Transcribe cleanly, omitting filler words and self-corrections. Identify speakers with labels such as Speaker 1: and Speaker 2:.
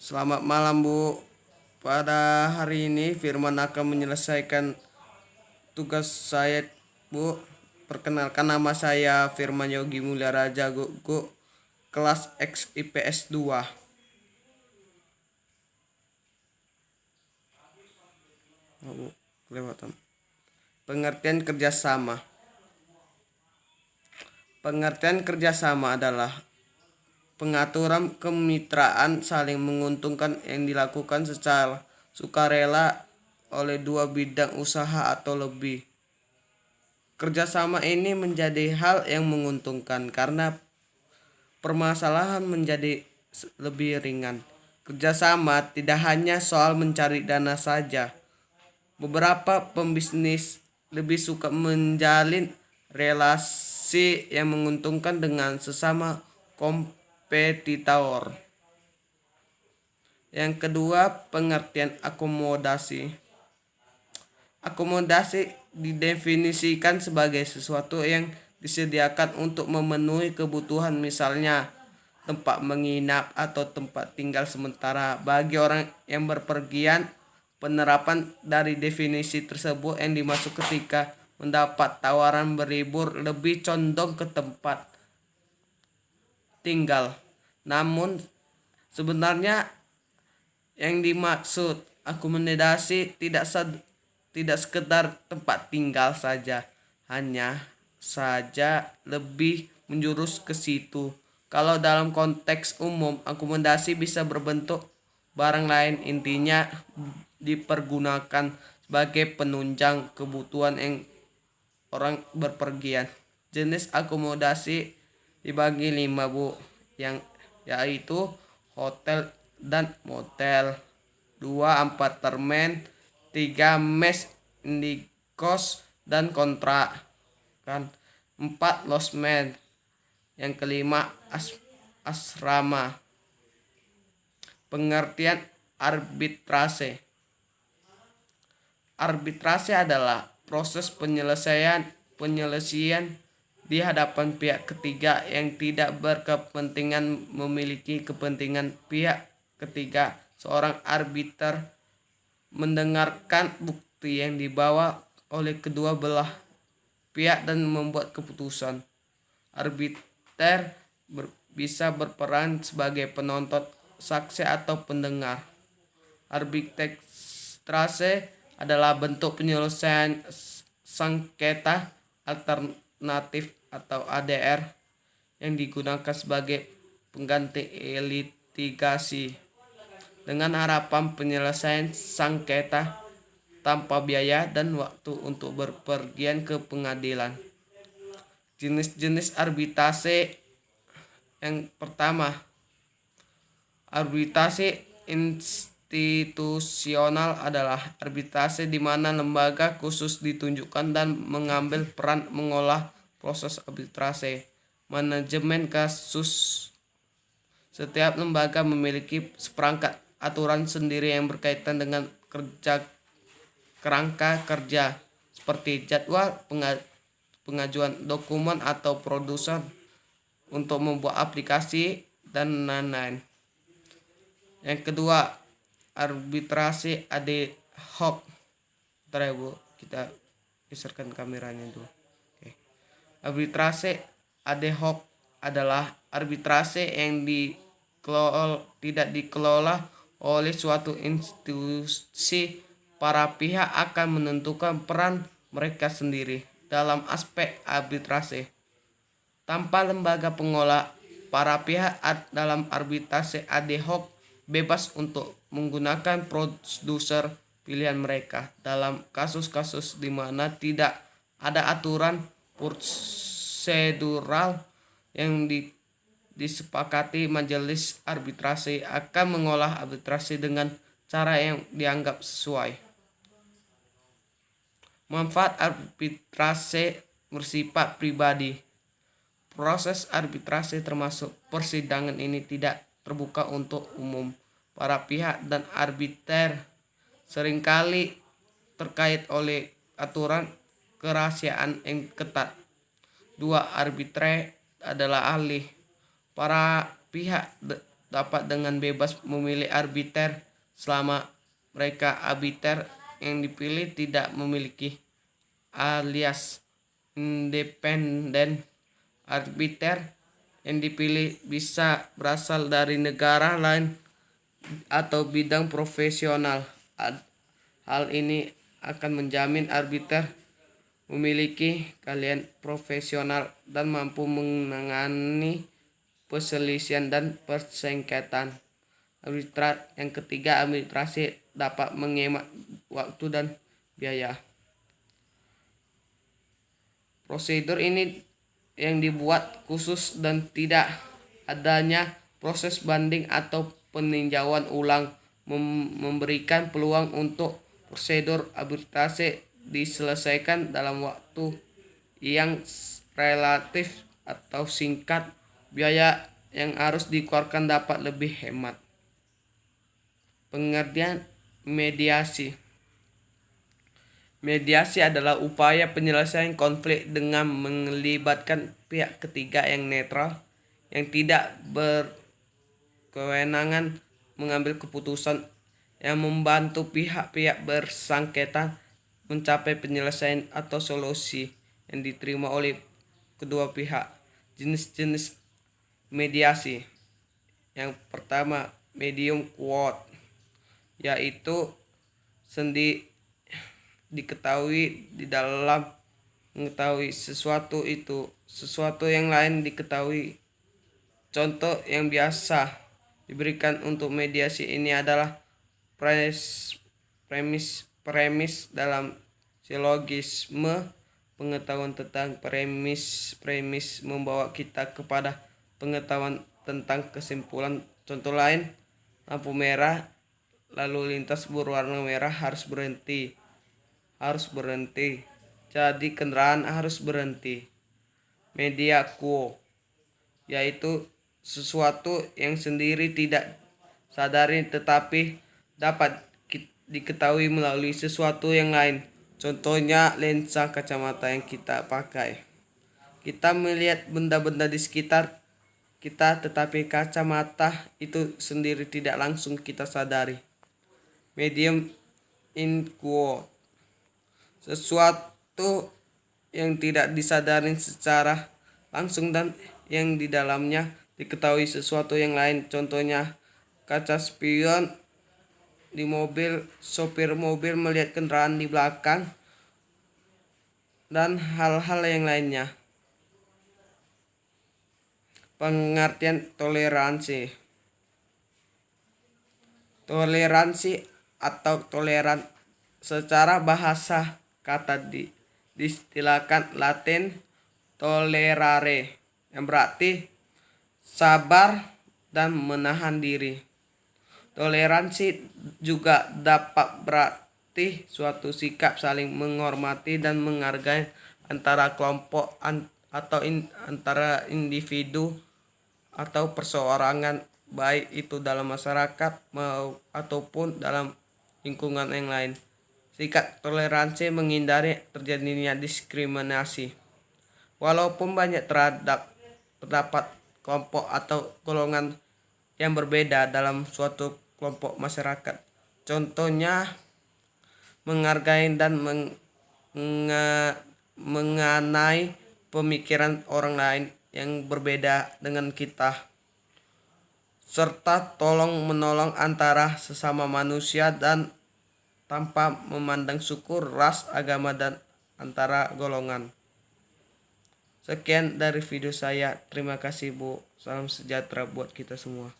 Speaker 1: Selamat malam, Bu. Pada hari ini Firman akan menyelesaikan tugas saya, Bu. Perkenalkan, nama saya Firman Yogi Mulia Raja, Bu. Kelas X IPS 2. Oh, Bu. Kelewatan. Pengertian kerjasama. Pengertian kerjasama adalah pengaturan kemitraan saling menguntungkan yang dilakukan secara sukarela oleh dua bidang usaha atau lebih. Kerjasama ini menjadi hal yang menguntungkan karena permasalahan menjadi lebih ringan. Kerjasama tidak hanya soal mencari dana saja. Beberapa pembisnis lebih suka menjalin relasi yang menguntungkan dengan sesama kompetitor. Yang kedua, pengertian akomodasi. Akomodasi didefinisikan sebagai sesuatu yang disediakan untuk memenuhi kebutuhan, misalnya tempat menginap atau tempat tinggal sementara bagi orang yang berpergian. Penerapan dari definisi tersebut yang dimaksud ketika mendapat tawaran berlibur lebih condong ke tempat tinggal. Namun sebenarnya yang dimaksud akomodasi tidak sekedar tempat tinggal saja, hanya saja lebih menjurus ke situ. Kalau dalam konteks umum, akomodasi bisa berbentuk barang lain, intinya dipergunakan sebagai penunjang kebutuhan yang orang berpergian. Jenis akomodasi dibagi 5, Bu, yaitu hotel dan motel, 2 apartemen, 3 mes indikos dan kontrak, kan, 4 losmen, yang kelima asrama. Pengertian arbitrase. Arbitrase adalah proses penyelesaian di hadapan pihak ketiga yang tidak berkepentingan memiliki kepentingan pihak ketiga. Seorang arbiter mendengarkan bukti yang dibawa oleh kedua belah pihak dan membuat keputusan. Arbiter bisa berperan sebagai penonton, saksi atau pendengar. Arbitrase adalah bentuk penyelesaian sengketa alternatif atau ADR yang digunakan sebagai pengganti litigasi dengan harapan penyelesaian sengketa tanpa biaya dan waktu untuk berpergian ke pengadilan. Jenis-jenis arbitrase. Yang pertama, arbitrase institusional adalah arbitrase di mana lembaga khusus ditunjukkan dan mengambil peran mengolah proses arbitrase. Manajemen kasus. Setiap lembaga memiliki seperangkat aturan sendiri yang berkaitan dengan kerangka kerja, seperti jadwal, pengajuan dokumen atau produser untuk membuat aplikasi, dan lain-lain. Yang kedua, arbitrase ad hoc. Bentar ya, Bu, kita geserkan kameranya dulu. Oke. Arbitrase ad hoc adalah arbitrase yang tidak dikelola oleh suatu institusi. Para pihak akan menentukan peran mereka sendiri dalam aspek arbitrase. Tanpa lembaga pengolah, para pihak dalam arbitrase ad hoc bebas untuk menggunakan produser pilihan mereka dalam kasus-kasus di mana tidak ada aturan prosedural yang disepakati. Majelis arbitrase akan mengolah arbitrase dengan cara yang dianggap sesuai. Manfaat arbitrase bersifat pribadi. Proses arbitrase termasuk persidangan ini tidak terbuka untuk umum. Para pihak dan arbiter seringkali terkait oleh aturan kerahasiaan yang ketat. 2. Arbitre adalah ahli. Para pihak dapat dengan bebas memilih arbiter selama mereka arbiter yang dipilih tidak memiliki alias independen. Arbiter yang dipilih bisa berasal dari negara lain atau bidang profesional. Hal ini akan menjamin arbiter memiliki keahlian profesional dan mampu menangani perselisihan dan persengketaan. Yang ketiga, arbitrase dapat menghemat waktu dan biaya. Prosedur ini yang dibuat khusus dan tidak adanya proses banding atau peninjauan ulang memberikan peluang untuk prosedur arbitrase diselesaikan dalam waktu yang relatif atau singkat. Biaya yang harus dikeluarkan dapat lebih hemat. Pengertian mediasi. Mediasi adalah upaya penyelesaian konflik dengan melibatkan pihak ketiga yang netral, yang tidak berkewenangan mengambil keputusan, yang membantu pihak-pihak bersangkutan mencapai penyelesaian atau solusi yang diterima oleh kedua pihak. Jenis-jenis mediasi. Yang pertama, medium quote, yaitu diketahui di dalam mengetahui sesuatu yang lain diketahui. Contoh yang biasa diberikan untuk mediasi ini adalah premis dalam silogisme. Pengetahuan tentang premis membawa kita kepada pengetahuan tentang kesimpulan. Contoh lain, lampu merah lalu lintas berwarna merah harus berhenti. Jadi kendaraan harus berhenti. Media quo, yaitu sesuatu yang sendiri tidak sadari tetapi dapat diketahui melalui sesuatu yang lain. Contohnya lensa kacamata yang kita pakai. Kita melihat benda-benda di sekitar kita tetapi kacamata itu sendiri tidak langsung kita sadari. Medium in quo, sesuatu yang tidak disadari secara langsung dan yang di dalamnya diketahui sesuatu yang lain. Contohnya kaca spion di mobil, sopir mobil melihat kendaraan di belakang, dan hal-hal yang lainnya. Pengertian toleransi. Toleransi atau toleran secara bahasa kata diistilahkan Latin tolerare, yang berarti sabar dan menahan diri. Toleransi juga dapat berarti suatu sikap saling menghormati dan menghargai antara kelompok atau antara individu atau perseorangan, baik itu dalam masyarakat ataupun dalam lingkungan yang lain. Sikap toleransi menghindari terjadinya diskriminasi. Walaupun banyak terdapat kelompok atau golongan yang berbeda dalam suatu kelompok masyarakat. Contohnya menghargai dan mengenai pemikiran orang lain yang berbeda dengan kita, serta tolong menolong antara sesama manusia dan tanpa memandang suku, ras, agama, dan antara golongan. Sekian dari video saya. Terima kasih Bu. Salam sejahtera buat kita semua.